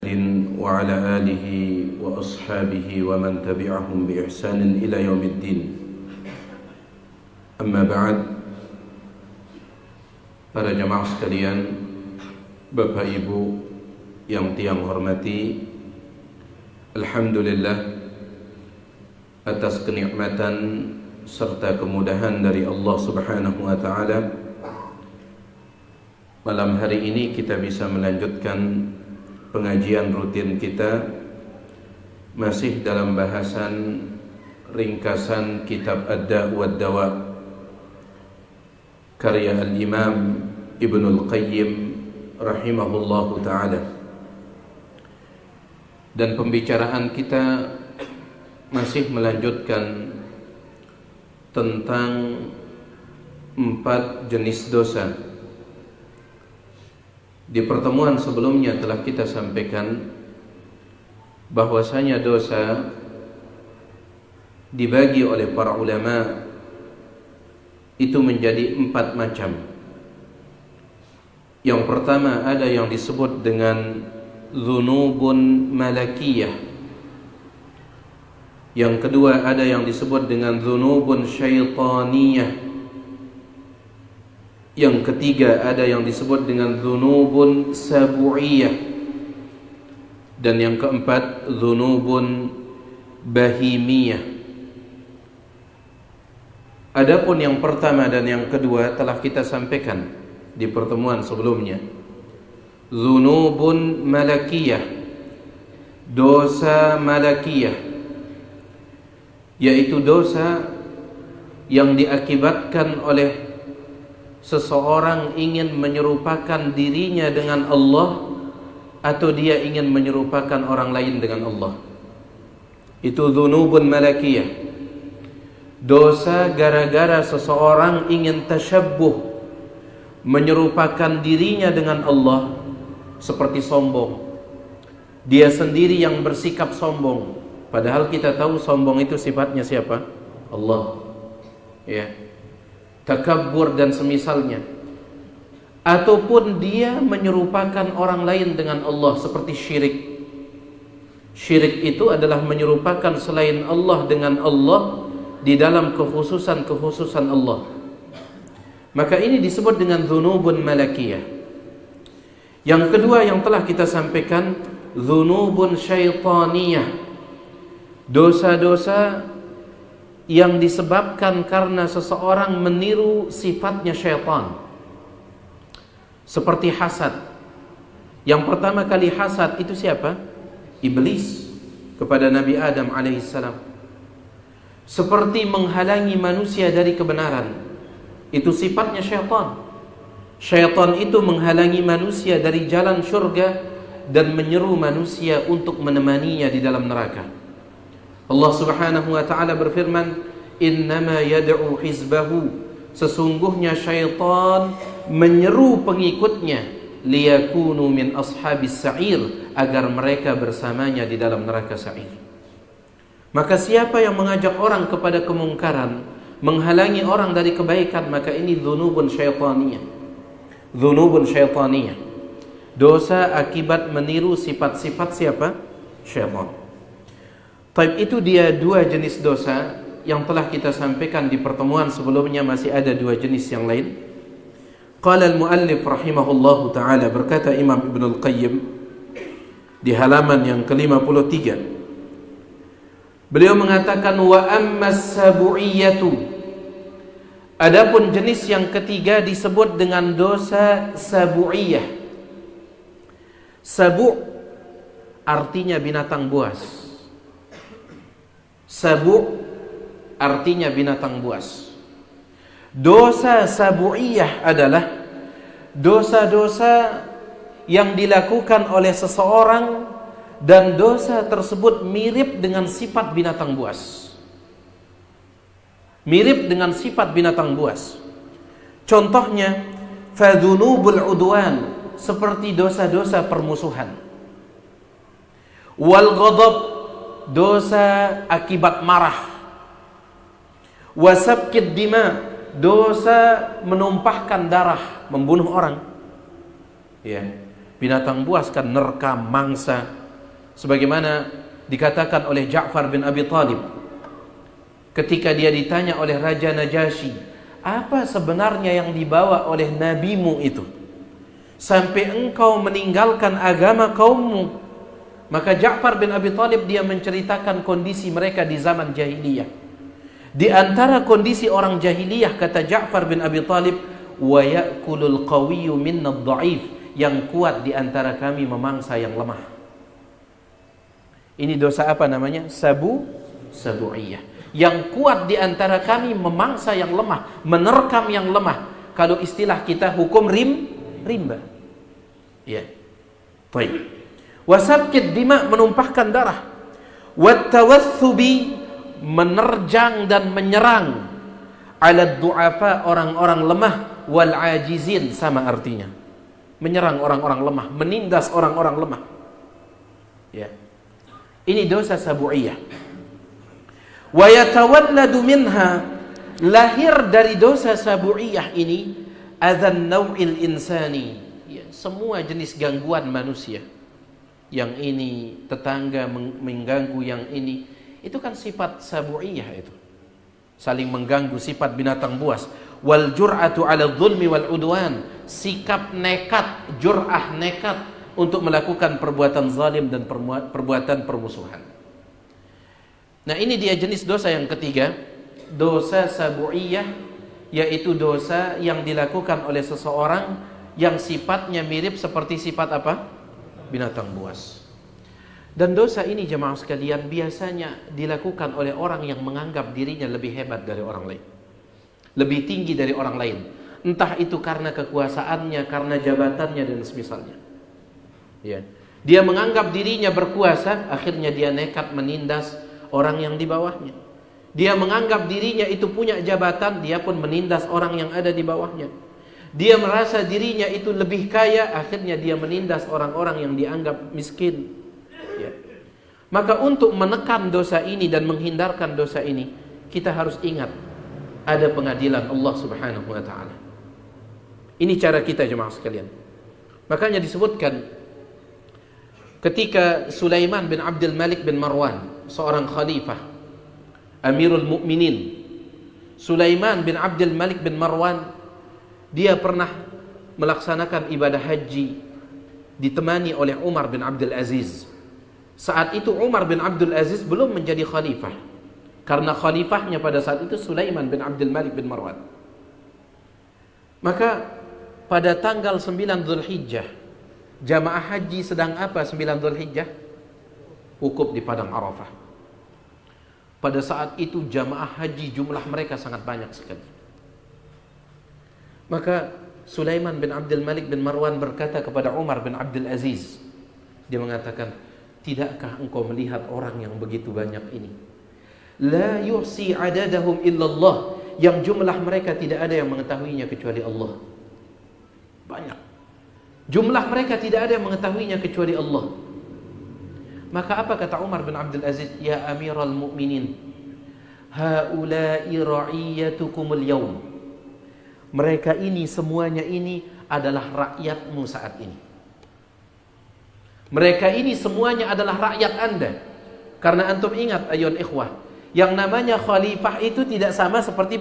وعلى آله وأصحابه ومن تبعهم بإحسان إلى يوم الدين. أما بعد, para jamaah sekalian, Bapak Ibu yang tiang hormati, alhamdulillah atas kenikmatan serta kemudahan dari Allah Subhanahu wa taala, malam hari ini kita bisa melanjutkan pengajian rutin kita masih dalam bahasan ringkasan kitab Ad-Da' wad-Dawa karya Al-Imam Ibnul Qayyim rahimahullahu ta'ala. Dan pembicaraan kita masih melanjutkan tentang 4 jenis dosa. Di pertemuan sebelumnya telah kita sampaikan bahwasanya dosa dibagi oleh para ulama itu menjadi 4 macam. Yang pertama ada yang disebut dengan dzunubun malakiyah. Yang kedua ada yang disebut dengan dzunubun syaitaniyah. Yang ketiga ada yang disebut dengan dzunubun sabu'iyah. Dan yang keempat dzunubun bahimiyah. Adapun yang pertama dan yang kedua telah kita sampaikan di pertemuan sebelumnya. Dzunubun malakiyah, dosa malakiyah, yaitu dosa yang diakibatkan oleh seseorang ingin menyerupakan dirinya dengan Allah atau dia ingin menyerupakan orang lain dengan Allah. Itu dzunubun malakiyah. Dosa gara-gara seseorang ingin tasyabbuh, menyerupakan dirinya dengan Allah, seperti sombong. Dia sendiri yang bersikap sombong, padahal kita tahu sombong itu sifatnya siapa? Allah. Ya. Takabbur dan semisalnya. Ataupun dia menyerupakan orang lain dengan Allah, seperti syirik. Syirik itu adalah menyerupakan selain Allah dengan Allah di dalam kekhususan Allah. Maka ini disebut dengan dzunubun malakiyah. Yang kedua yang telah kita sampaikan, dzunubun syaitaniyah. Dosa-dosa yang disebabkan karena seseorang meniru sifatnya syaitan, seperti hasad. Yang pertama kali hasad itu siapa? Iblis kepada Nabi Adam alaihissalam. Seperti menghalangi manusia dari kebenaran, itu sifatnya syaitan. Syaitan itu menghalangi manusia dari jalan syurga dan menyeru manusia untuk menemaninya di dalam neraka. Allah Subhanahu wa ta'ala berfirman, innama yad'u hizbahu, sesungguhnya syaitan menyeru pengikutnya, liyakunu min ashabis sa'ir, agar mereka bersamanya di dalam neraka sa'ir. Maka siapa yang mengajak orang kepada kemungkaran, menghalangi orang dari kebaikan, maka ini dzunubun syaitaniyah. Dzunubun syaitaniyah, dosa akibat meniru sifat-sifat siapa? Syaitan. Taib, itu dia 2 jenis dosa yang telah kita sampaikan di pertemuan sebelumnya. Masih ada 2 jenis yang lain. Qala al-muallif rahimahullahu ta'ala, berkata Imam Ibnul Qayyim di halaman yang ke-53, beliau mengatakan, wa ammas sabu'iyatu, adapun jenis yang ketiga disebut dengan dosa sabu'iyah. Sabu' artinya binatang buas. Sabu' artinya binatang buas. Dosa sabu'iyah adalah dosa-dosa yang dilakukan oleh seseorang dan dosa tersebut mirip dengan sifat binatang buas. Mirip dengan sifat binatang buas. Contohnya, fadzunubul udwan, seperti dosa-dosa permusuhan. Wal ghadab, dosa akibat marah. Wasabkid dima, dosa menumpahkan darah, membunuh orang. Ya. Binatang buas kan nerkam mangsa, sebagaimana dikatakan oleh Ja'far bin Abi Thalib ketika dia ditanya oleh Raja Najasyi, apa sebenarnya yang dibawa oleh nabimu itu sampai engkau meninggalkan agama kaummu? Maka Ja'far bin Abi Thalib dia menceritakan kondisi mereka di zaman jahiliyah. Di antara kondisi orang jahiliyah, kata Ja'far bin Abi Thalib, wa ya'kulul qawiyyu minna ad-dha'if, yang kuat di antara kami memangsa yang lemah. Ini dosa apa namanya? Sabu'iyah. Yang kuat di antara kami memangsa yang lemah, menerkam yang lemah. Kalau istilah kita hukum rimba. Ya. Baik. Wasabkid dima, menumpahkan darah. Wattawathubi, menerjang dan menyerang. Ala du'afa, orang-orang lemah. Wal ajizin, sama artinya. Menyerang orang-orang lemah, menindas orang-orang lemah. Ya. Ini dosa sabu'iyah. Wa yatawalladu minha, lahir dari dosa sabu'iyah ini, adzan naw'il insani, ya, semua jenis gangguan manusia. Yang ini tetangga mengganggu yang ini, itu kan sifat sabu'iyah itu. Saling mengganggu, sifat binatang buas. Wal jur'atu 'ala dzulmi wal udwan, sikap nekat, jur'ah nekat untuk melakukan perbuatan zalim dan perbuatan permusuhan. Nah, ini dia jenis dosa yang ketiga, dosa sabu'iyah, yaitu dosa yang dilakukan oleh seseorang yang sifatnya mirip seperti sifat apa? Binatang buas. Dan dosa ini jemaah sekalian biasanya dilakukan oleh orang yang menganggap dirinya lebih hebat dari orang lain, lebih tinggi dari orang lain. Entah itu karena kekuasaannya, karena jabatannya dan semisalnya. Ya. Dia menganggap dirinya berkuasa, akhirnya dia nekat menindas orang yang di bawahnya. Dia menganggap dirinya itu punya jabatan, dia pun menindas orang yang ada di bawahnya. Dia merasa dirinya itu lebih kaya, akhirnya dia menindas orang-orang yang dianggap miskin. Ya. Maka untuk menekan dosa ini dan menghindarkan dosa ini, kita harus ingat ada pengadilan Allah Subhanahu wa taala. Ini cara kita jemaah sekalian. Makanya disebutkan ketika Sulaiman bin Abdul Malik bin Marwan, seorang khalifah, Amirul Mukminin, Sulaiman bin Abdul Malik bin Marwan, dia pernah melaksanakan ibadah haji ditemani oleh Umar bin Abdul Aziz. Saat itu Umar bin Abdul Aziz belum menjadi khalifah, karena khalifahnya pada saat itu Sulaiman bin Abdul Malik bin Marwan. Maka pada tanggal 9 Dzulhijjah, jamaah haji sedang apa 9 Dzulhijjah? Wukuf di padang Arafah. Pada saat itu jamaah haji jumlah mereka sangat banyak sekali. Maka Sulaiman bin Abdul Malik bin Marwan berkata kepada Umar bin Abdul Aziz, dia mengatakan, tidakkah engkau melihat orang yang begitu banyak ini? La yuhsi adadahum illallah, yang jumlah mereka tidak ada yang mengetahuinya kecuali Allah. Banyak. Jumlah mereka tidak ada yang mengetahuinya kecuali Allah. Maka apa kata Umar bin Abdul Aziz? Ya Amiral Mu'minin, haula'i ra'iyatukumul yawm. Mereka ini, semuanya ini adalah rakyatmu saat ini. Mereka ini semuanya adalah rakyat anda. Karena antum ingat ayun ikhwah, yang namanya khalifah itu tidak sama seperti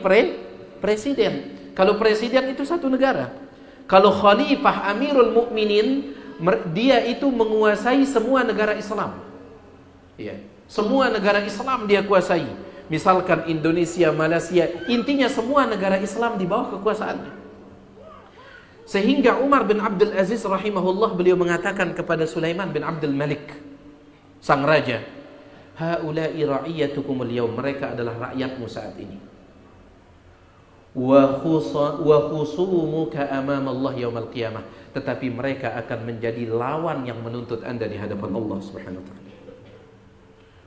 presiden. Kalau presiden itu satu negara. Kalau khalifah Amirul Mukminin, dia itu menguasai semua negara Islam. Ya, semua negara Islam dia kuasai. Misalkan Indonesia, Malaysia, intinya semua negara Islam di bawah kekuasaannya. Sehingga Umar bin Abdul Aziz rahimahullah, beliau mengatakan kepada Sulaiman bin Abdul Malik, sang raja, haula'i ra'iyatukumul yawm, mereka adalah rakyatmu saat ini. Wa khusumuka amama Allah yaumal qiyamah, tetapi mereka akan menjadi lawan yang menuntut anda di hadapan Allah Subhanahu wa taala.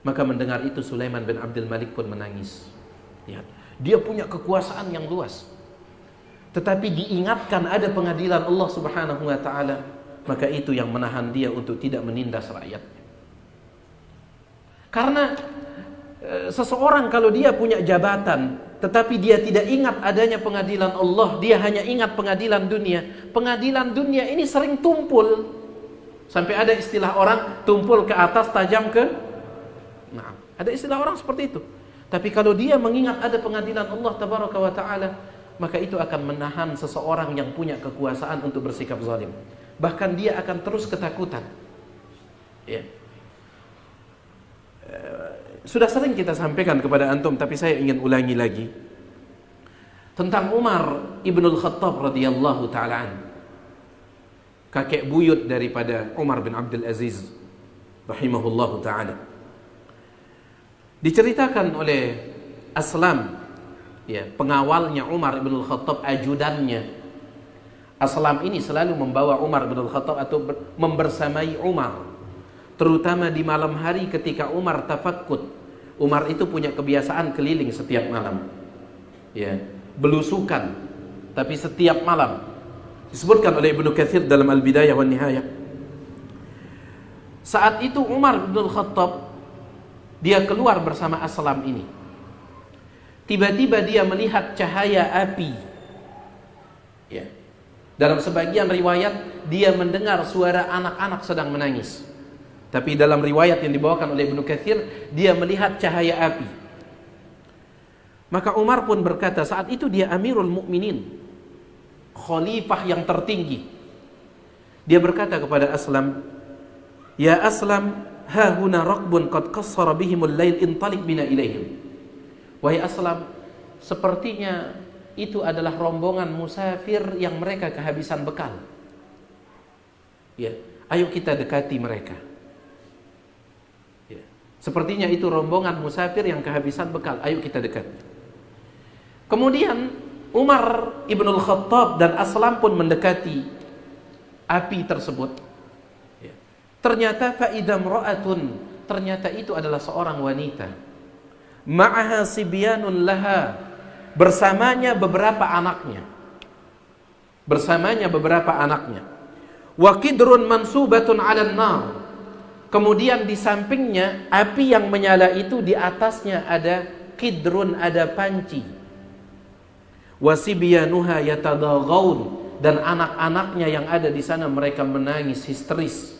Maka mendengar itu Sulaiman bin Abdul Malik pun menangis. Ya, dia punya kekuasaan yang luas, tetapi diingatkan ada pengadilan Allah Subhanahu wa taala, maka itu yang menahan dia untuk tidak menindas rakyatnya. Karena seseorang kalau dia punya jabatan tetapi dia tidak ingat adanya pengadilan Allah, dia hanya ingat pengadilan dunia. Pengadilan dunia ini sering tumpul. Sampai ada istilah orang tumpul ke atas, tajam ke. Nah, ada istilah orang seperti itu. Tapi kalau dia mengingat ada pengadilan Allah tabaraka wa ta'ala, maka itu akan menahan seseorang yang punya kekuasaan untuk bersikap zalim. Bahkan dia akan terus ketakutan. Ya. Sudah sering kita sampaikan kepada antum, tapi saya ingin ulangi lagi tentang Umar ibnul Khattab radhiyallahu ta'ala an, kakek buyut daripada Umar bin Abdul Aziz rahimahullahu ta'ala. Diceritakan oleh Aslam, ya, pengawalnya Umar ibn Khattab, ajudannya. Aslam ini selalu membawa Umar ibn Khattab atau membersamai Umar, terutama di malam hari ketika Umar tafakkut. Umar itu punya kebiasaan keliling setiap malam, ya, belusukan, tapi setiap malam. Disebutkan oleh Ibnu Katsir dalam Al-Bidayah wan Nihayah. Saat itu Umar ibn Khattab dia keluar bersama Aslam ini. Tiba-tiba dia melihat cahaya api. Ya. Dalam sebagian riwayat dia mendengar suara anak-anak sedang menangis. Tapi dalam riwayat yang dibawakan oleh Ibnu Katsir, dia melihat cahaya api. Maka Umar pun berkata, saat itu dia Amirul Mukminin, khalifah yang tertinggi. Dia berkata kepada Aslam, "Ya Aslam, hahuna raqbun qad qassara bihimul lail, intalik bina ilaihim." Wahai Aslam, sepertinya itu adalah rombongan musafir yang mereka kehabisan bekal. Ya, ayo kita dekati mereka. Ya, sepertinya itu rombongan musafir yang kehabisan bekal, ayo kita dekat. Kemudian Umar ibnul Khattab dan Aslam pun mendekati api tersebut. Ternyata fa'idam ra'atun, ternyata itu adalah seorang wanita. Ma'aha sibyanun laha, bersamanya beberapa anaknya. Bersamanya beberapa anaknya. Wa qidrun mansubatun 'alan nar. Kemudian di sampingnya api yang menyala itu, di atasnya ada qidrun, ada panci. Wa sibyanuha yatadaghaun, dan anak-anaknya yang ada di sana mereka menangis histeris.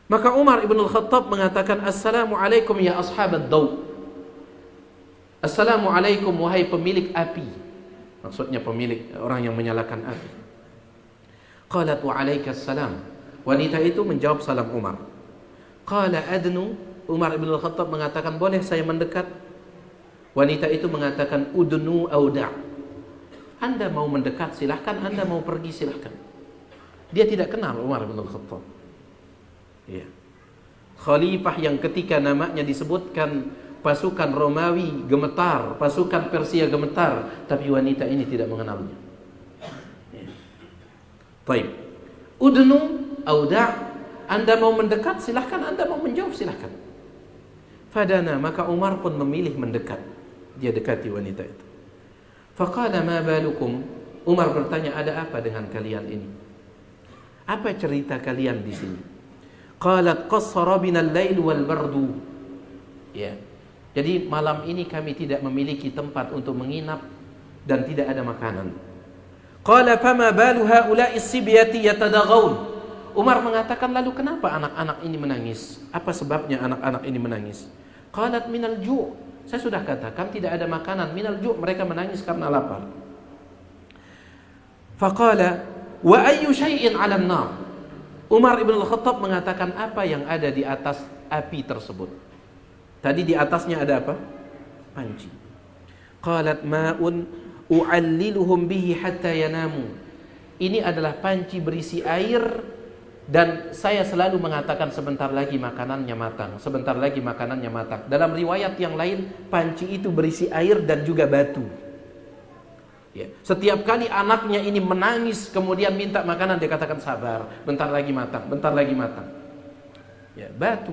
Maka Umar ibn Khattab mengatakan, "Assalamualaikum ya ashabad daw." Assalamualaikum wahai pemilik api. Maksudnya pemilik, orang yang menyalakan api. Qalat wa alaikassalam. Wanita itu menjawab salam Umar. Qala adnu. Umar ibn Khattab mengatakan, boleh saya mendekat? Wanita itu mengatakan, udnu auda'. Anda mau mendekat silahkan, Anda mau pergi silahkan. Dia tidak kenal Umar ibn Khattab. Ya. Khalifah yang ketika namanya disebutkan pasukan Romawi gemetar, pasukan Persia gemetar, tapi wanita ini tidak mengenalnya. Ya. Baik. Udnu auda', Anda mau mendekat silahkan, Anda mau menjauh silahkan. Fadana, maka Umar pun memilih mendekat. Dia dekati wanita itu. Faqala ma balukum. Umar bertanya, ada apa dengan kalian ini? Apa cerita kalian di sini? Qalat qassara binal lail wal bardu. Ya. Jadi malam ini kami tidak memiliki tempat untuk menginap dan tidak ada makanan. Qala fama balu haula'i sibyati yatadaghaun. Umar mengatakan, lalu kenapa anak-anak ini menangis? Apa sebabnya anak-anak ini menangis? Qalat minal ju'. Saya sudah katakan tidak ada makanan. Minal ju', mereka menangis karena lapar. Faqala wa ayyu syai'in 'alan nar. Umar ibn Khattab mengatakan, apa yang ada di atas api tersebut? Tadi di atasnya ada apa? Panci. Qalat ma'un u'alliluhum bihi hatta yanamu. Ini adalah panci berisi air, dan saya selalu mengatakan sebentar lagi makanannya matang, sebentar lagi makanannya matang. Dalam riwayat yang lain, panci itu berisi air dan juga batu. Ya. Setiap kali anaknya ini menangis kemudian minta makanan, dia katakan sabar, bentar lagi matang, bentar lagi matang. Ya, batu.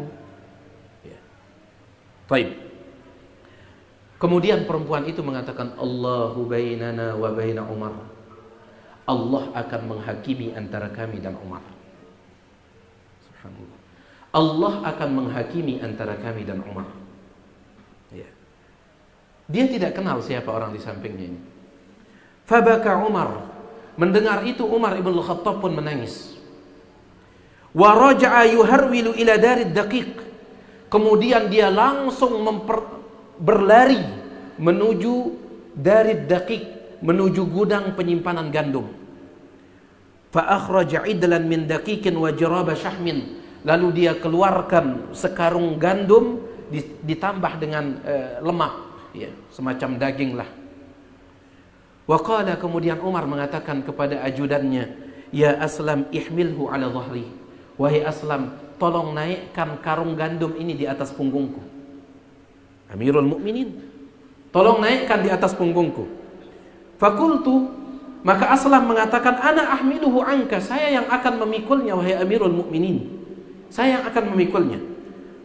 Ya. Baik. Kemudian perempuan itu mengatakan, Allahu bainana wa baina Umar. Allah akan menghakimi antara kami dan Umar. Subhanallah. Allah akan menghakimi antara kami dan Umar. Ya. Dia tidak kenal siapa orang di sampingnya ini. Fabaka Umar. Mendengar itu Umar ibn Khattab pun menangis. Wa raja'a yuharwilu ila darid daqiq. Kemudian dia langsung berlari menuju darid daqiq, menuju gudang penyimpanan gandum. Fa akhraja idlan min daqiqin wa jaraba syahmin. Lalu dia keluarkan sekarung gandum ditambah dengan lemak, ya, semacam daging lah. Wa qala, kemudian Umar mengatakan kepada ajudannya, ya Aslam ihmilhu ala dhahri. Wahai Aslam, tolong naikkan karung gandum ini di atas punggungku. Amirul Mukminin, tolong naikkan di atas punggungku. Fakultu, maka Aslam mengatakan, ana ahmiluhu anka, saya yang akan memikulnya wahai Amirul Mukminin. Saya yang akan memikulnya.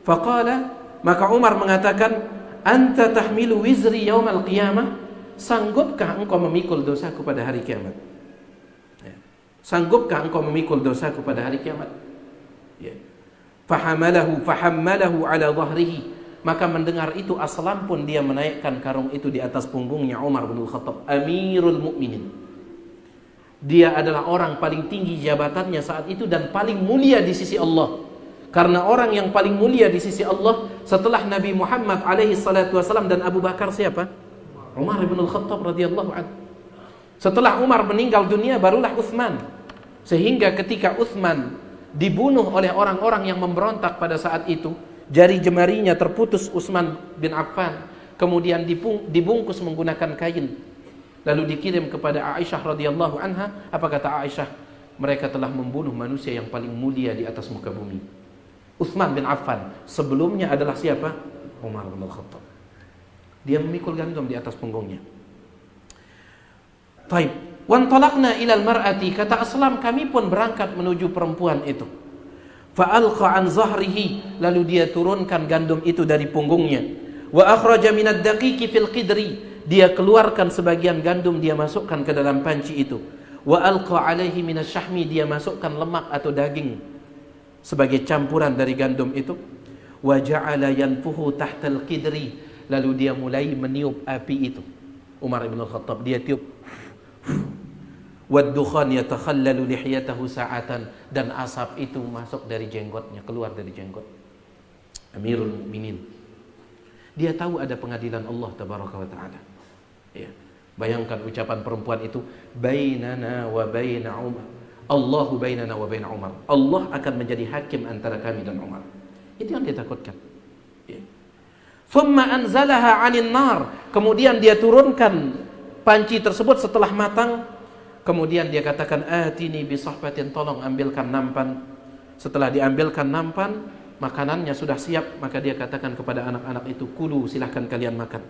Faqala, maka Umar mengatakan, anta tahmilu wizri yaumal qiyamah. Sanggupkah engkau memikul dosaku pada hari kiamat? Ya. Sanggupkah engkau memikul dosaku pada hari kiamat? Ya. Fahammalahu ala dhahrihi. Maka mendengar itu Aslam pun dia menaikkan karung itu di atas punggungnya Umar bin Khattab, Amirul Mukminin. Dia adalah orang paling tinggi jabatannya saat itu dan paling mulia di sisi Allah. Karena orang yang paling mulia di sisi Allah setelah Nabi Muhammad alaihi salatu wasallam dan Abu Bakar siapa? Umar bin Khattab radhiyallahu anhu. Setelah Umar meninggal dunia barulah Utsman. Sehingga ketika Utsman dibunuh oleh orang-orang yang memberontak pada saat itu, jari jemarinya terputus Utsman bin Affan, kemudian dibungkus menggunakan kain, lalu dikirim kepada Aisyah radhiyallahu anha. Apa kata Aisyah? Mereka telah membunuh manusia yang paling mulia di atas muka bumi. Utsman bin Affan sebelumnya adalah siapa? Umar bin Khattab. Dia memikul gandum di atas punggungnya. Taib. Wantalaqna ilal mar'ati, kata Aslam, kami pun berangkat menuju perempuan itu. Fa'alqa an zahrihi, lalu dia turunkan gandum itu dari punggungnya. Wa akhraja minad daqiqi fil qidri, dia keluarkan sebagian gandum, dia masukkan ke dalam panci itu. Wa alqa alaihi minas syahmi, dia masukkan lemak atau daging sebagai campuran dari gandum itu. Wa ja'ala yanfuhu tahtal qidri, lalu dia mulai meniup api itu. Umar bin Khattab dia tiup. Wad-dukhan yatakhallalu lihiyatahu sa'atan, dan asap itu masuk dari jenggotnya, keluar dari jenggot. Amirul Mukminin. Dia tahu ada pengadilan Allah tabaraka wa taala. Ya. Bayangkan ucapan perempuan itu, bainana wa baina Umar. Allahu bainana wa baina Umar. Allah akan menjadi hakim antara kami dan Umar. Itu yang dia takutkan. Ya. Thumma anzalaha 'anil nar, kemudian dia turunkan panci tersebut setelah matang. Kemudian dia katakan, atini bi sahbatin, tolong ambilkan nampan. Setelah diambilkan nampan, makanannya sudah siap, maka dia katakan kepada anak-anak itu, kulu, silahkan kalian makan.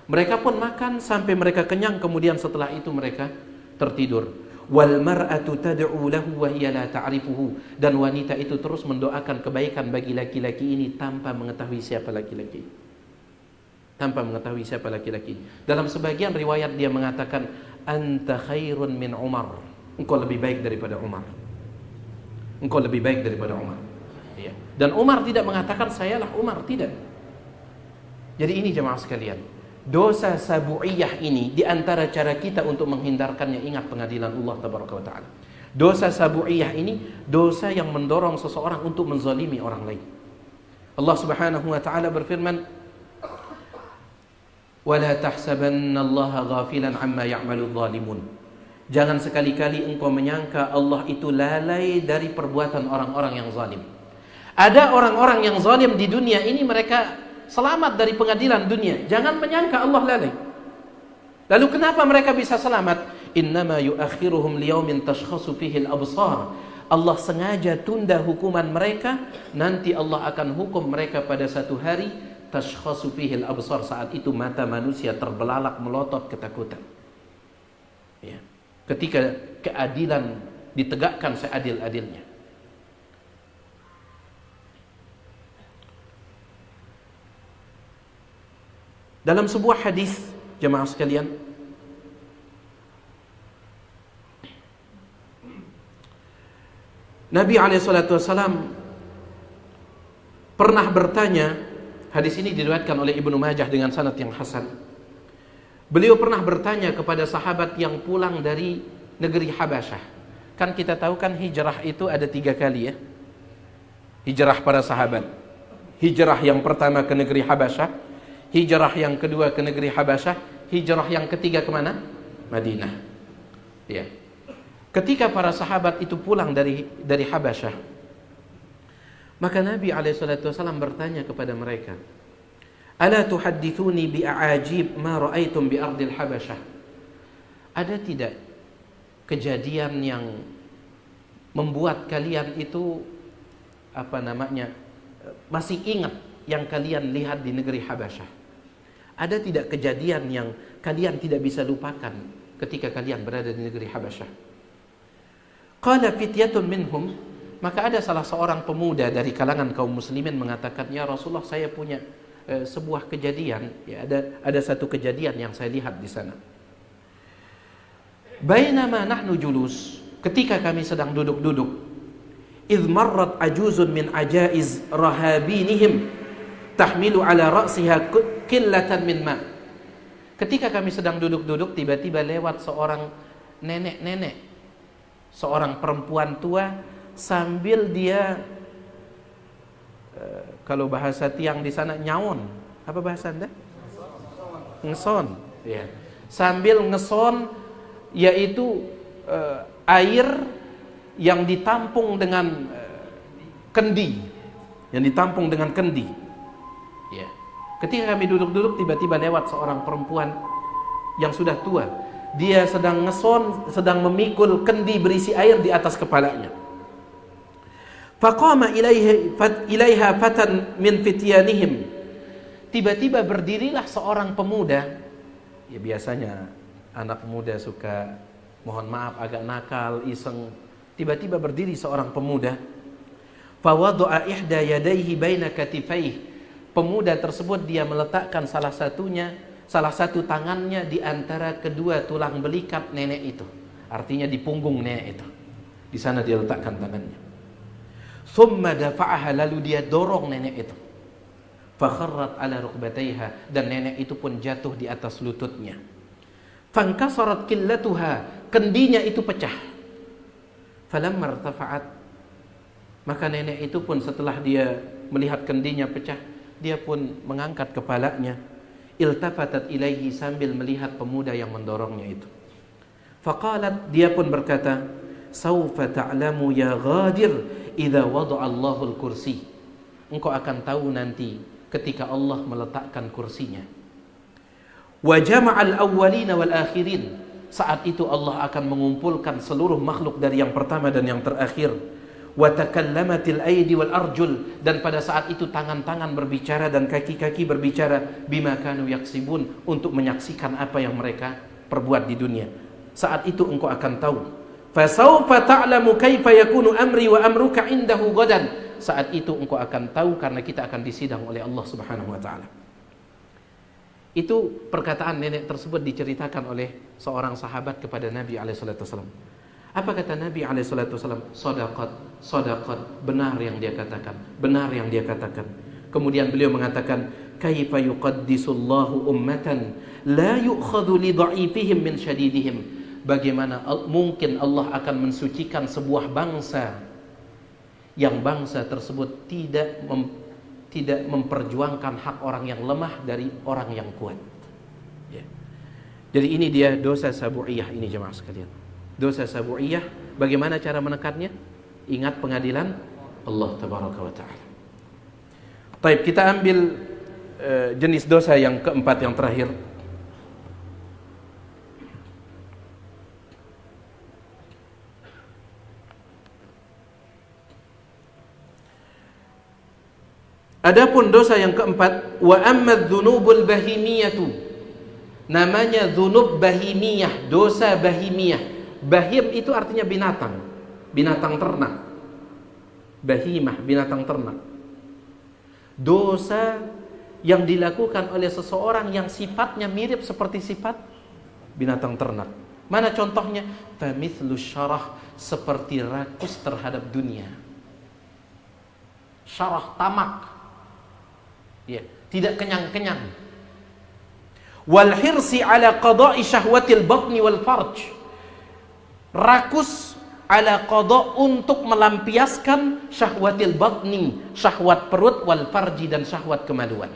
Mereka pun makan sampai mereka kenyang. Kemudian setelah itu mereka tertidur. Wal mar'atu tad'u lahu wa hiya la ta'rifuhu, dan wanita itu terus mendoakan kebaikan bagi laki-laki ini tanpa mengetahui siapa laki-laki. Tanpa mengetahui siapa laki-laki. Dalam sebagian riwayat dia mengatakan, anta khairun min Umar, engkau lebih baik daripada Umar. Engkau lebih baik daripada Umar. Ya. Dan Umar tidak mengatakan sayalah Umar, tidak. Jadi ini jemaah sekalian, dosa sabu'iyah ini di antara cara kita untuk menghindarkannya, ingat pengadilan Allah tabaraka wa taala. Dosa sabu'iyah ini dosa yang mendorong seseorang untuk menzalimi orang lain. Allah Subhanahu wa taala berfirman, wala tahsabannallaha ghafilan amma ya'maludz zalimun. Jangan sekali-kali engkau menyangka Allah itu lalai dari perbuatan orang-orang yang zalim. Ada orang-orang yang zalim di dunia ini, mereka selamat dari pengadilan dunia. Jangan menyangka Allah lalai. Lalu kenapa mereka bisa selamat? Innama yuakhiruhum liyaumin tashkhasu fihi al-absar. Allah sengaja tunda hukuman mereka, nanti Allah akan hukum mereka pada satu hari tashkhasu fihi al-absar, saat itu mata manusia terbelalak melotot ketakutan. Ya. Ketika keadilan ditegakkan seadil-adilnya. Dalam sebuah hadis, jemaah sekalian, Nabi SAW pernah bertanya, hadis ini diriwayatkan oleh Ibnu Majah dengan sanad yang hasan. Beliau pernah bertanya kepada sahabat yang pulang dari negeri Habasyah. Kan kita tahu kan hijrah itu ada 3 kali ya. hijrah para sahabat. Hijrah yang pertama ke negeri Habasyah, hijrah yang kedua ke negeri Habasyah, hijrah yang ketiga kemana? Madinah. Ya. Ketika para sahabat itu pulang dari Habasyah, maka Nabi SAW bertanya kepada mereka, "Ala tuhaddithuni bi'ajib ma ra'aitum bi ardil Habasyah?" Ada tidak kejadian yang membuat kalian itu masih ingat yang kalian lihat di negeri Habasyah? Ada tidak kejadian yang kalian tidak bisa lupakan ketika kalian berada di negeri Habasyah? Qala fityatun minhum, maka ada salah seorang pemuda dari kalangan kaum muslimin mengatakan, "Ya Rasulullah, saya punya sebuah kejadian, ya, ada satu kejadian yang saya lihat di sana. Bainama nahnu julus, ketika kami sedang duduk-duduk, idh marrat ajuzun min ajaiz rahabinihim tahmilu ala ra'siha qillatan min ma." Ketika kami sedang duduk-duduk, tiba-tiba lewat seorang nenek-nenek, seorang perempuan tua, sambil dia kalau bahasa tiang di sana nyawon. Apa bahasa Anda? Ngeson, ya. Sambil ngeson, yaitu air yang ditampung dengan kendi, yang ditampung dengan kendi. Ya. Ketika kami duduk-duduk, tiba-tiba lewat seorang perempuan yang sudah tua. Dia sedang ngeson, sedang memikul kendi berisi air di atas kepalanya. Faqama ilaiha fatan min fityanihim. Tiba-tiba berdirilah seorang pemuda. Ya, biasanya anak muda suka, mohon maaf, agak nakal, iseng. Tiba-tiba berdiri seorang pemuda. Fawadha'a ihda yadayhi baina katifaihi. Pemuda tersebut dia meletakkan salah satu tangannya di antara kedua tulang belikat nenek itu. Artinya di punggung nenek itu. Di sana dia letakkan tangannya. Thumma dafa'aha, lalu dia dorong nenek itu. Fakharrat ala rukbatayha, dan nenek itu pun jatuh di atas lututnya. Fankasarat qillatuha, kendinya itu pecah. Falamma irtafa'at, maka nenek itu pun setelah dia melihat kendinya pecah, dia pun mengangkat kepalanya. Iltafatat ilaihi, sambil melihat pemuda yang mendorongnya itu. Faqalat, dia pun berkata, "Saufa ta'lamu ya ghadir idza wada'a Allahul kursi." Engkau akan tahu nanti ketika Allah meletakkan kursinya. Wa jama'al awwalina wal akhirin. Saat itu Allah akan mengumpulkan seluruh makhluk dari yang pertama dan yang terakhir. Wa takallamatil aidi wal arjul, dan pada saat itu tangan-tangan berbicara dan kaki-kaki berbicara, bima kanu yaksibun, untuk menyaksikan apa yang mereka perbuat di dunia. Saat itu engkau akan tahu. Fasawfa ta'lamu kaifa yakunu amri wa amruka indahu ghadan. Saat itu engkau akan tahu, karena kita akan disidang oleh Allah Subhanahu wa taala. Itu perkataan nenek tersebut diceritakan oleh seorang sahabat kepada Nabi alaihi salatu wasallam. Apa kata Nabi alaihi salatu wasallam? Shadaqat, benar yang dia katakan, benar yang dia katakan. Kemudian beliau mengatakan, kaifa yuqaddisullahu ummatan la yu'khadhu li dha'ifihim min syadidihim. Bagaimana mungkin Allah akan mensucikan sebuah bangsa yang bangsa tersebut tidak memperjuangkan hak orang yang lemah dari orang yang kuat. Ya. Jadi ini dia dosa sabu'iyah ini, jemaah sekalian. Dosa sabu'iyah, bagaimana cara menekannya? Ingat pengadilan Allah tabaraka wa ta'ala. Baik, kita ambil jenis dosa yang keempat, yang terakhir. Adapun dosa yang keempat, wa amma dzunubul bahimiyatu, namanya dzunub bahimiyah, dosa bahimiyah. Bahim itu artinya binatang, binatang ternak. Bahimah, binatang ternak. Dosa yang dilakukan oleh seseorang yang sifatnya mirip seperti sifat binatang ternak. Mana contohnya? Famithlu syarah, seperti rakus terhadap dunia. Syarah, tamak, ya, tidak kenyang-kenyang. Wal hirsi ala qada'i syahwatil batni wal farj, rakus ala qada, untuk melampiaskan syahwatil batni, syahwat perut, wal farji, dan syahwat kemaluan.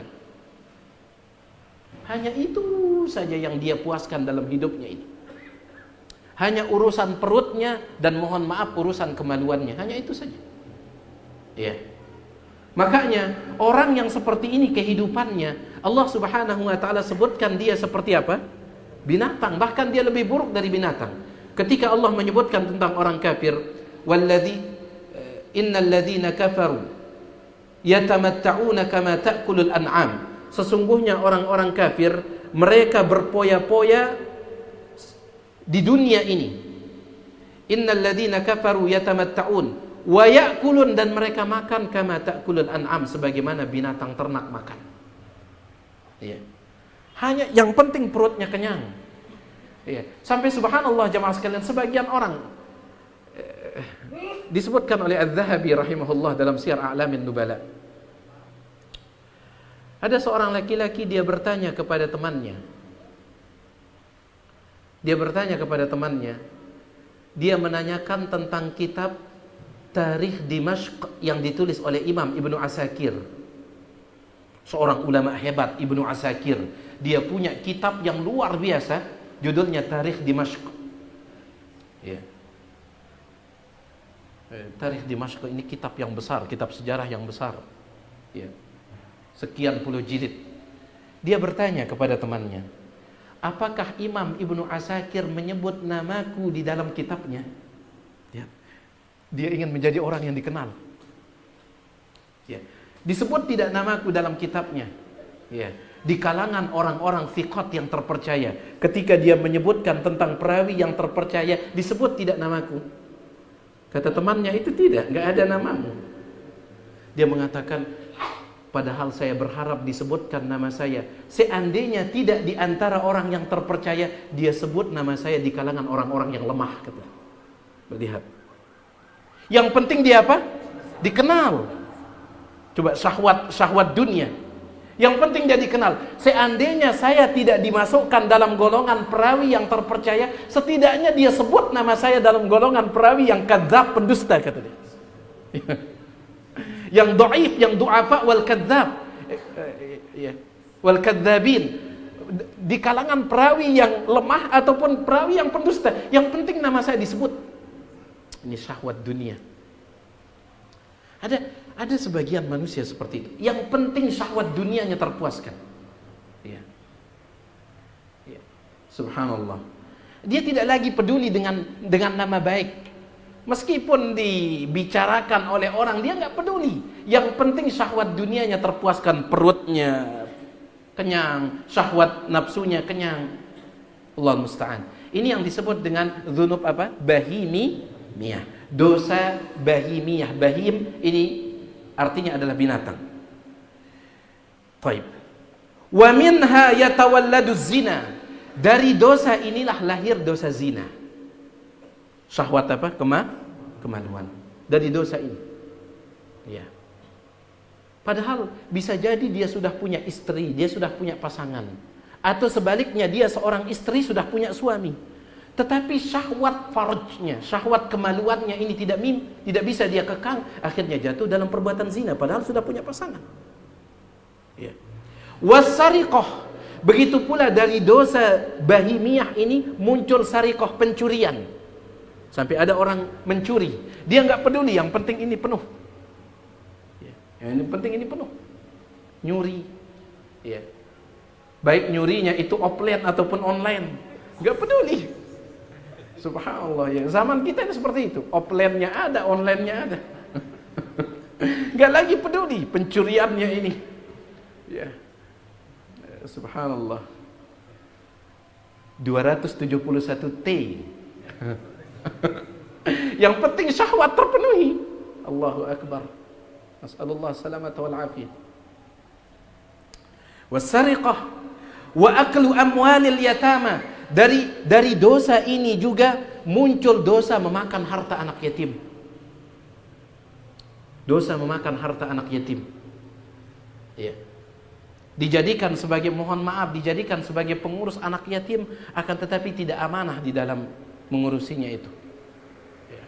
Hanya itu saja yang dia puaskan dalam hidupnya ini. Hanya urusan perutnya dan mohon maaf urusan kemaluannya, hanya itu saja. Ya. Makanya orang yang seperti ini kehidupannya, Allah Subhanahu wa taala sebutkan dia seperti apa? Binatang, bahkan dia lebih buruk dari binatang. Ketika Allah menyebutkan tentang orang kafir, innal ladzina kafaru yatamatta'una kama ta'kulul an'am. Sesungguhnya orang-orang kafir, mereka berpoya-poya di dunia ini. Innal ladzina kafaru yatamatta'un wa ya'kulun, dan mereka makan kama ta'kulul an'am, sebagaimana binatang ternak makan. Ya. Hanya yang penting perutnya kenyang. Ya. Sampai subhanallah jamaah sekalian, sebagian orang disebutkan oleh Az-Zahabi rahimahullah dalam Syiar A'lamin Nubala. Ada seorang laki-laki, dia bertanya kepada temannya. Dia menanyakan tentang kitab Tarikh Dimashq yang ditulis oleh Imam Ibnu Asakir. Seorang ulama hebat, Ibnu Asakir. Dia punya kitab yang luar biasa, judulnya Tarikh Dimashq. Ya. Tarikh Dimashq ini kitab yang besar, kitab sejarah yang besar. Ya. Sekian puluh jilid. Dia bertanya kepada temannya, apakah Imam Ibnu Asakir menyebut namaku di dalam kitabnya? Ya. Dia ingin menjadi orang yang dikenal. Ya. Disebut tidak namaku dalam kitabnya. Ya. Di kalangan orang-orang thiqat yang terpercaya, ketika dia menyebutkan tentang perawi yang terpercaya, disebut tidak namaku. Kata temannya, itu tidak, nggak ada namamu. Dia mengatakan, padahal saya berharap disebutkan nama saya. Seandainya tidak di antara orang yang terpercaya, dia sebut nama saya di kalangan orang-orang yang lemah. Kata. Lihat. Yang penting dia apa? Dikenal. Coba syahwat dunia. Yang penting dia dikenal. Seandainya saya tidak dimasukkan dalam golongan perawi yang terpercaya, setidaknya dia sebut nama saya dalam golongan perawi yang kadzab, pendusta, kata dia. Yang dhaif, yang du'afa wal kadzab, wal kadzabin, di kalangan perawi yang lemah ataupun perawi yang pendusta, yang penting nama saya disebut. Ini syahwat dunia. Ada sebagian manusia seperti itu. Yang penting syahwat dunianya terpuaskan. Ya. Ya. Subhanallah. Dia tidak lagi peduli dengan nama baik. Meskipun dibicarakan oleh orang, dia nggak peduli. Yang penting syahwat dunianya terpuaskan, perutnya kenyang, syahwat nafsunya kenyang. Allah musta'an. Ini yang disebut dengan dzunub apa? Bahimiyah. Dosa bahimiyah. Bahim ini artinya adalah binatang. Baik. Wa minha yatawalladu zina. Dari dosa inilah lahir dosa zina. Syahwat apa? Kemaluan. Dari dosa ini. Ya. Padahal bisa jadi dia sudah punya istri, dia sudah punya pasangan. Atau sebaliknya, dia seorang istri sudah punya suami. Tetapi syahwat farjnya, syahwat kemaluannya ini tidak bisa dia kekang, akhirnya jatuh dalam perbuatan zina padahal sudah punya pasangan. Ya. Wasariqah, begitu pula dari dosa bahimiyah ini muncul sariqah, pencurian. Sampai ada orang mencuri, dia nggak peduli, yang penting ini penuh. Ya. Yang penting ini penuh. Nyuri, ya. Baik nyurinya itu offline ataupun online, nggak peduli. Subhanallah, ya. Zaman kita ini seperti itu. Offline-nya ada, online-nya ada. Nggak lagi peduli pencuriannya ini. Ya. Subhanallah. 271 T. Yang penting syahwat terpenuhi. Allahu Akbar. Nas'alullah salamata wal afiyah. Wasariqah wa aklu amwalil yatama. Dari dosa ini juga muncul dosa memakan harta anak yatim. Dosa memakan harta anak yatim. Ya. Dijadikan sebagai, mohon maaf, dijadikan sebagai pengurus anak yatim, akan tetapi tidak amanah di dalam mengurusinya itu. Ya.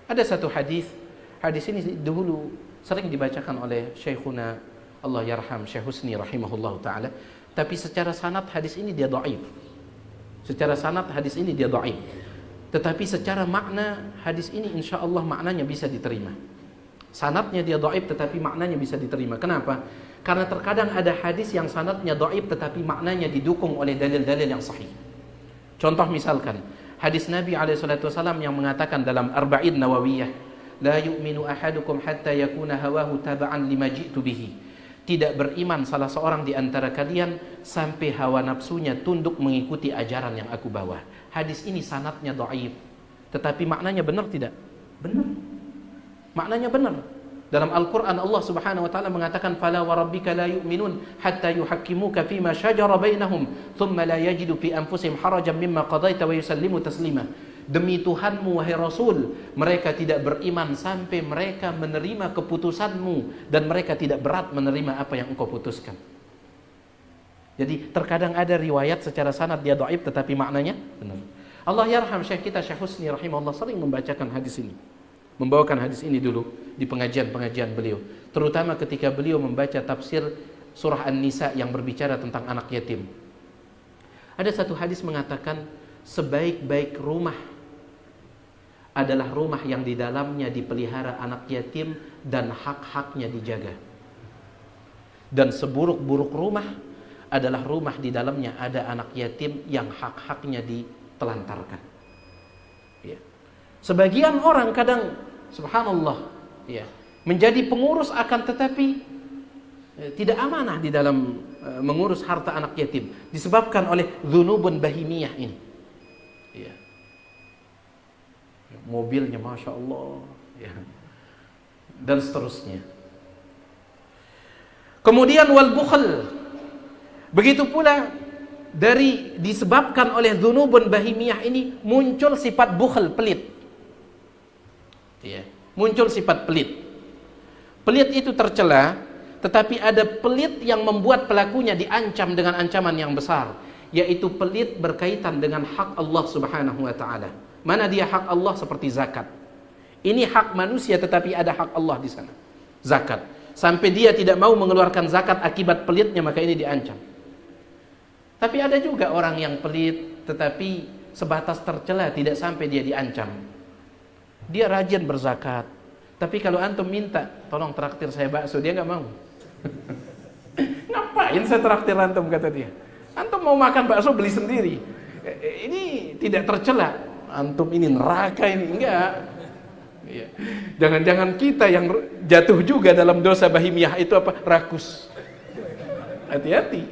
Ada satu hadis ini dahulu sering dibacakan oleh Syekhuna Allah yarham Syekh Husni rahimahullah taala, tapi secara sanad hadis ini dia dhaif. Secara sanad hadis ini dia dhaif. Tetapi secara makna hadis ini insyaallah maknanya bisa diterima. Sanadnya dia dhaif tetapi maknanya bisa diterima. Kenapa? Karena terkadang ada hadis yang sanadnya dhaif tetapi maknanya didukung oleh dalil-dalil yang sahih. Contoh misalkan hadis Nabi SAW yang mengatakan dalam Arba'in Nawawiyah, la yu'minu ahadukum hatta yakuna hawahu taba'an lima ji'tu bihi. Tidak beriman salah seorang di antara kalian sampai hawa nafsunya tunduk mengikuti ajaran yang aku bawa. Hadis ini sanadnya dhaif, tetapi maknanya benar tidak? Benar. Maknanya benar. Dalam Al-Qur'an Allah Subhanahu wa taala mengatakan fala wa rabbika la yu'minun hatta yuhakkimuka fima shajara bainahum thumma la yajidu fi anfusihim harajan mimma qadaita wa yusallimu taslima. Demi Tuhanmu wahai Rasul, mereka tidak beriman sampai mereka menerima keputusanmu dan mereka tidak berat menerima apa yang engkau putuskan. Jadi terkadang ada riwayat secara sanad dia dhaif tetapi maknanya benar. Allah yarham Syekh kita Syekh Husni rahimahullah sering membacakan hadis ini. Membawakan hadis ini dulu di pengajian-pengajian beliau, terutama ketika beliau membaca tafsir surah An-Nisa yang berbicara tentang anak yatim. Ada satu hadis mengatakan sebaik-baik rumah adalah rumah yang di dalamnya dipelihara anak yatim dan hak-haknya dijaga. Dan seburuk-buruk rumah adalah rumah di dalamnya ada anak yatim yang hak-haknya ditelantarkan. Ya. Sebagian orang kadang subhanallah ya, menjadi pengurus akan tetapi tidak amanah di dalam mengurus harta anak yatim disebabkan oleh dzunubun bahimiyah ini. Ya. Mobilnya Masya Allah ya. Dan seterusnya. Kemudian wal bukhl, begitu pula dari disebabkan oleh dzunubun bahimiyah ini muncul sifat bukhl, pelit ya. Muncul sifat pelit. Pelit itu tercela, tetapi ada pelit yang membuat pelakunya diancam dengan ancaman yang besar, yaitu pelit berkaitan dengan hak Allah Subhanahu wa taala. Mana dia hak Allah? Seperti zakat. Ini hak manusia tetapi ada hak Allah di sana. Zakat. Sampai dia tidak mau mengeluarkan zakat akibat pelitnya, maka ini diancam. Tapi ada juga orang yang pelit tetapi sebatas tercela, tidak sampai dia diancam. Dia rajin berzakat, tapi kalau antum minta tolong traktir saya bakso, dia nggak mau. Ngapain saya traktir antum, kata dia. Antum mau makan bakso beli sendiri. Ini tidak tercela. Antum ini neraka ini, enggak. Ya. Jangan-jangan kita yang jatuh juga dalam dosa bahimiyah itu apa? Rakus. Hati-hati.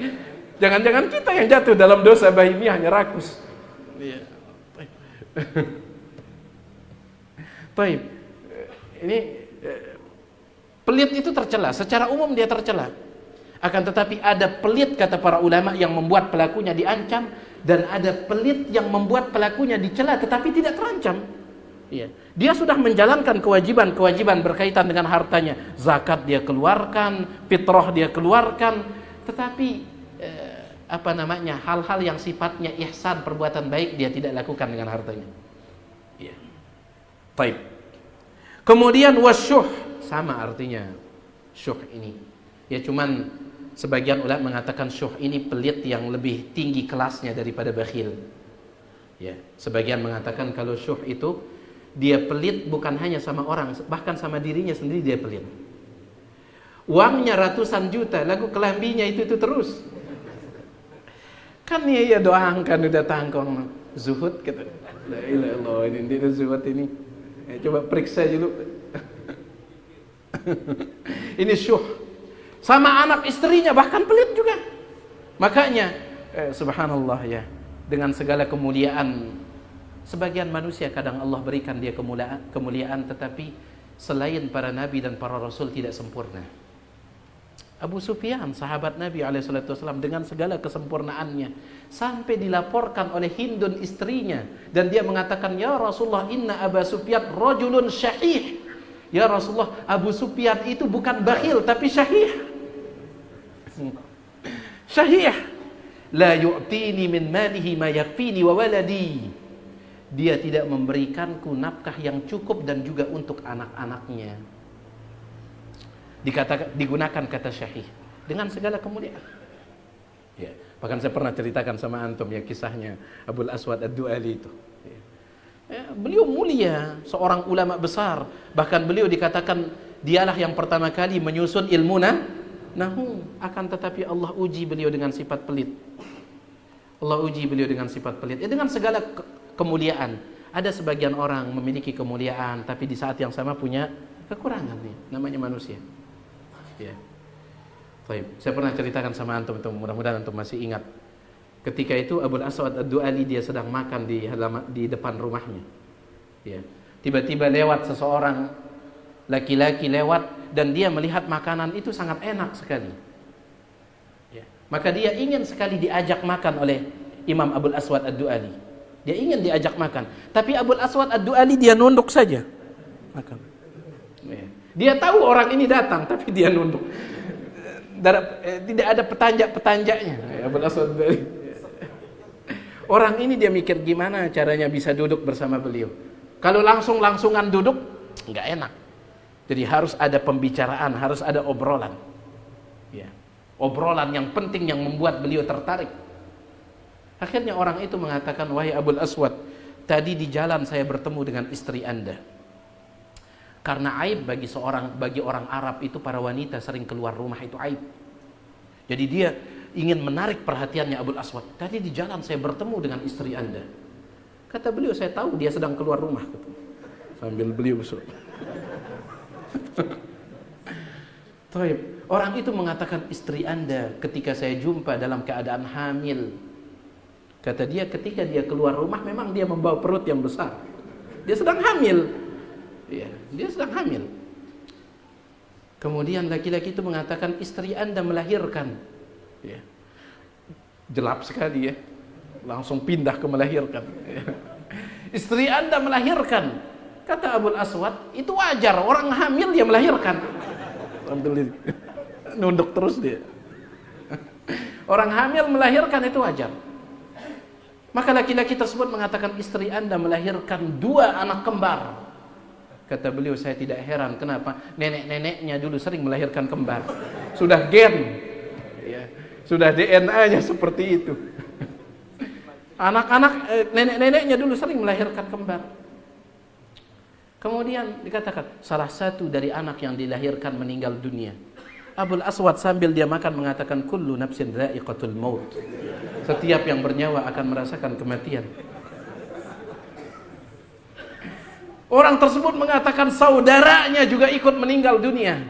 Jangan-jangan kita yang jatuh dalam dosa bahimiyahnya rakus. Ya. Baik. Ini pelit itu tercela, secara umum dia tercela. Akan tetapi ada pelit kata para ulama yang membuat pelakunya diancam, dan ada pelit yang membuat pelakunya dicela tetapi tidak terancam. Ya. Dia sudah menjalankan kewajiban-kewajiban berkaitan dengan hartanya. Zakat dia keluarkan, fitrah dia keluarkan, tetapi hal-hal yang sifatnya ihsan, perbuatan baik dia tidak lakukan dengan hartanya. Ya. Baik. Kemudian wasyuh, sama artinya syuh ini. Ya cuman sebagian ulama mengatakan syuh ini pelit yang lebih tinggi kelasnya daripada bakhil. Ya, sebagian mengatakan kalau syuh itu dia pelit bukan hanya sama orang, bahkan sama dirinya sendiri dia pelit. Uangnya ratusan juta, lagu kelambinya itu terus. Kan ya doakan udah tangkong zuhud gitu. La ilaha illallah, ini dia zuhud ini. Coba periksa dulu. Ini syuh. Sama anak istrinya bahkan pelit juga. Makanya subhanallah ya, dengan segala kemuliaan, sebagian manusia kadang Allah berikan dia kemuliaan tetapi selain para nabi dan para rasul tidak sempurna. Abu Sufyan sahabat Nabi SAW dengan segala kesempurnaannya sampai dilaporkan oleh Hindun istrinya, dan dia mengatakan, ya Rasulullah, inna Abu Sufyan rajulun syahih. Ya Rasulullah, Abu Sufyan itu bukan bakhil tapi syahih. Syahih. La yu'tini min malihi ma yakfini wa waladi. dia tidak memberikanku nafkah yang cukup dan juga untuk anak-anaknya. Digunakan kata syahih dengan segala kemuliaan. Ya, bahkan saya pernah ceritakan sama antum ya kisahnya Abul Aswad Ad-Du'ali itu. Ya, beliau mulia, seorang ulama besar. Bahkan beliau dikatakan dialah yang pertama kali menyusun ilmu nahu. Akan tetapi Allah uji beliau dengan sifat pelit. Allah uji beliau dengan sifat pelit. Ya, dengan segala kemuliaan. Ada sebagian orang memiliki kemuliaan, tapi di saat yang sama punya kekurangan nih. Namanya manusia. Ya. Baik, saya pernah ceritakan sama antum, mudah-mudahan antum masih ingat. Ketika itu Abul Aswad Ad-Du'ali dia sedang makan di depan rumahnya. Ya. Tiba-tiba lewat seseorang laki-laki lewat dan dia melihat makanan itu sangat enak sekali. Ya. Maka dia ingin sekali diajak makan oleh Imam Abul Aswad Ad-Du'ali. Dia ingin diajak makan, tapi Abul Aswad Ad-Du'ali dia nunduk saja makan. Ya. Dia tahu orang ini datang, tapi dia nunduk. Tidak ada petanjak-petanjaknya. Abul Aswad Ad-Du'ali. Orang ini dia mikir gimana caranya bisa duduk bersama beliau. Kalau langsungan duduk, nggak enak. Jadi harus ada pembicaraan, harus ada obrolan. Ya. Obrolan yang penting yang membuat beliau tertarik. Akhirnya orang itu mengatakan, wahai Abul Aswad, tadi di jalan saya bertemu dengan istri Anda. Karena aib bagi orang Arab itu para wanita sering keluar rumah itu aib. Jadi dia ingin menarik perhatiannya Abul Aswad. Tadi di jalan saya bertemu dengan istri Anda. Kata beliau, saya tahu dia sedang keluar rumah. Sambil beliau besok. Orang itu mengatakan, istri Anda ketika saya jumpa dalam keadaan hamil. Kata dia, ketika dia keluar rumah memang dia membawa perut yang besar. Dia sedang hamil. Ya, dia sedang hamil. Kemudian laki-laki itu mengatakan, istri Anda melahirkan. Ya. Jelap sekali ya. Langsung pindah ke melahirkan. Ya. Istri Anda melahirkan. Kata Abul Aswad, itu wajar, orang hamil dia melahirkan. Nunduk terus dia. Orang hamil melahirkan itu wajar. Maka laki-laki tersebut mengatakan, istri Anda melahirkan 2 anak kembar. Kata beliau, saya tidak heran kenapa nenek-neneknya dulu sering melahirkan kembar. Sudah gen, ya, sudah DNA-nya seperti itu. Anak-anak nenek-neneknya dulu sering melahirkan kembar. Kemudian dikatakan salah satu dari anak yang dilahirkan meninggal dunia. Abul Aswad sambil dia makan mengatakan, kullu nafsin dha'iqatul maut. Setiap yang bernyawa akan merasakan kematian. Orang tersebut mengatakan saudaranya juga ikut meninggal dunia.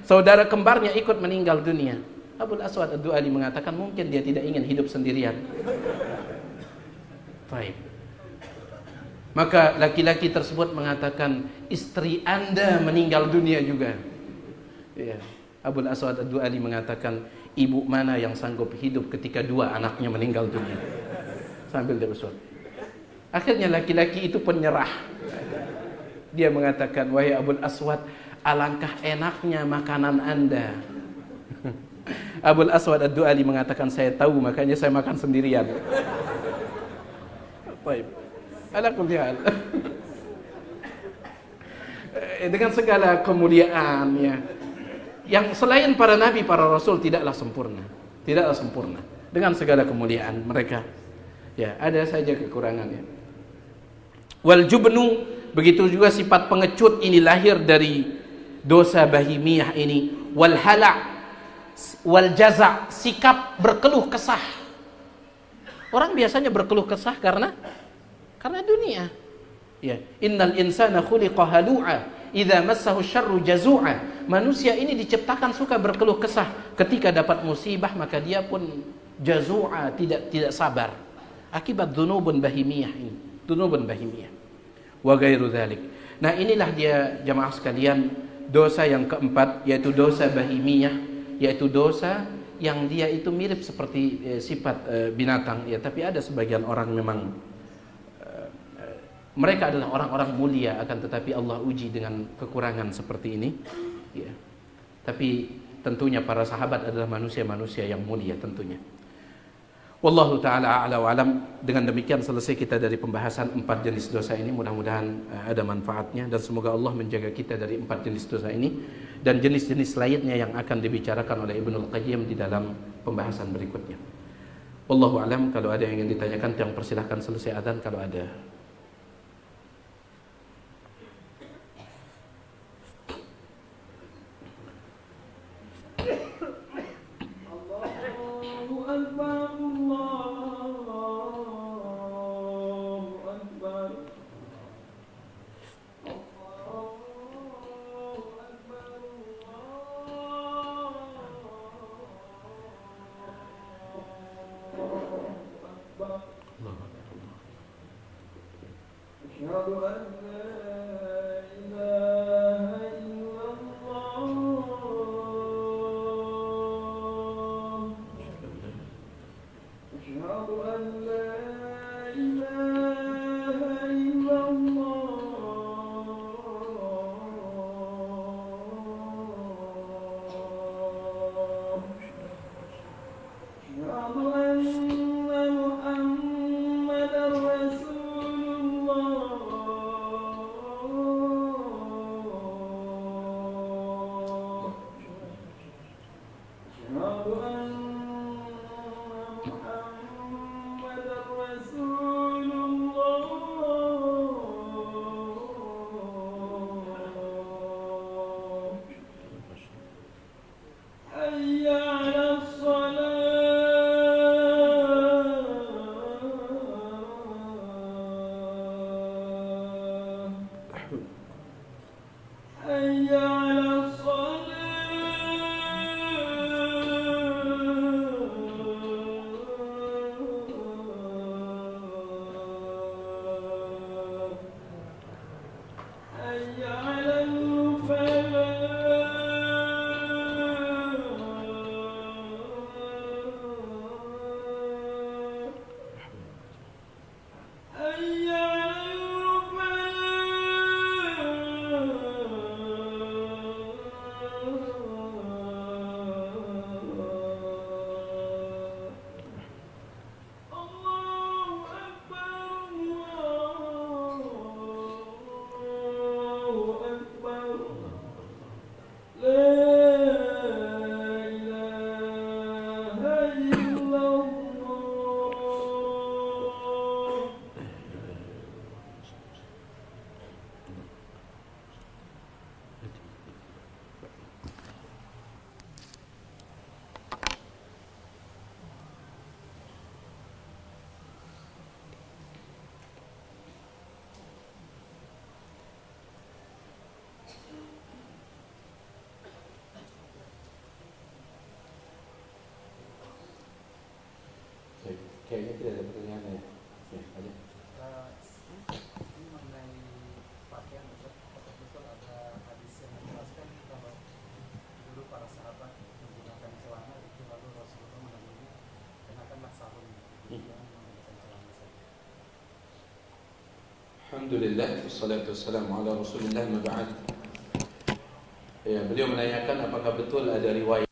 Saudara kembarnya ikut meninggal dunia. Abul Aswad Ad-Du'ali mengatakan mungkin dia tidak ingin hidup sendirian. Baik. Maka laki-laki tersebut mengatakan, istri Anda meninggal dunia juga. Ya. Abul Aswad Ad-Du'ali mengatakan, ibu mana yang sanggup hidup ketika 2 anaknya meninggal dunia? Sambil dia bersuara. Akhirnya laki-laki itu penyerah. Dia mengatakan, wahai Abul Aswad, alangkah enaknya makanan Anda. Abul Aswad Ad-Du'ali mengatakan, saya tahu, makanya saya makan sendirian. Baik. Ala kulli hal. Dengan segala kemuliaannya, yang selain para nabi, para rasul tidaklah sempurna. Tidaklah sempurna. Dengan segala kemuliaan mereka, ya ada saja kekurangannya. Wal jubnu, begitu juga sifat pengecut ini lahir dari dosa bahimiyah ini. Wal hala' wal jaza', sikap berkeluh kesah. Orang biasanya berkeluh kesah karena dunia. Ya, innal insana khuliqa halu'a idza massahu syarru jazu'a. Manusia ini diciptakan suka berkeluh kesah. Ketika dapat musibah maka dia pun jazu'a, tidak sabar. Akibat dzunubun bahimiyah ini. Dzunubun bahimiyah. Wa ghairu dzalik. Nah, inilah dia jamaah sekalian dosa yang keempat, yaitu dosa bahimiyah, yaitu dosa yang dia itu mirip seperti sifat binatang ya, tapi ada sebagian orang memang mereka adalah orang-orang mulia, akan tetapi Allah uji dengan kekurangan seperti ini ya. Tapi tentunya para sahabat adalah manusia-manusia yang mulia tentunya. Wallahu ta'ala a'la wa alam. Dengan demikian selesai kita dari pembahasan 4 jenis dosa ini. Mudah-mudahan ada manfaatnya, dan semoga Allah menjaga kita dari 4 jenis dosa ini dan jenis-jenis lainnya yang akan dibicarakan oleh Ibnul Qayyim di dalam pembahasan berikutnya. Wallahu alam. Kalau ada yang ingin ditanyakan, yang persilahkan selesai adzan kalau ada. Kayaknya tidak ada pertanyaan ya. Ya, aja. Ini mengenai pakaian, betul ada hadis yang menjelaskan kalau dulu para sahabat menggunakan celana itu, lalu Rasulullah menamuni kenakanlah sarung, jangan menggunakan celana saja. Alhamdulillah, wassalatu wassalamu ala Rasulillah, ma ba'd. Ya, beliau menanyakan apakah betul ada riwayat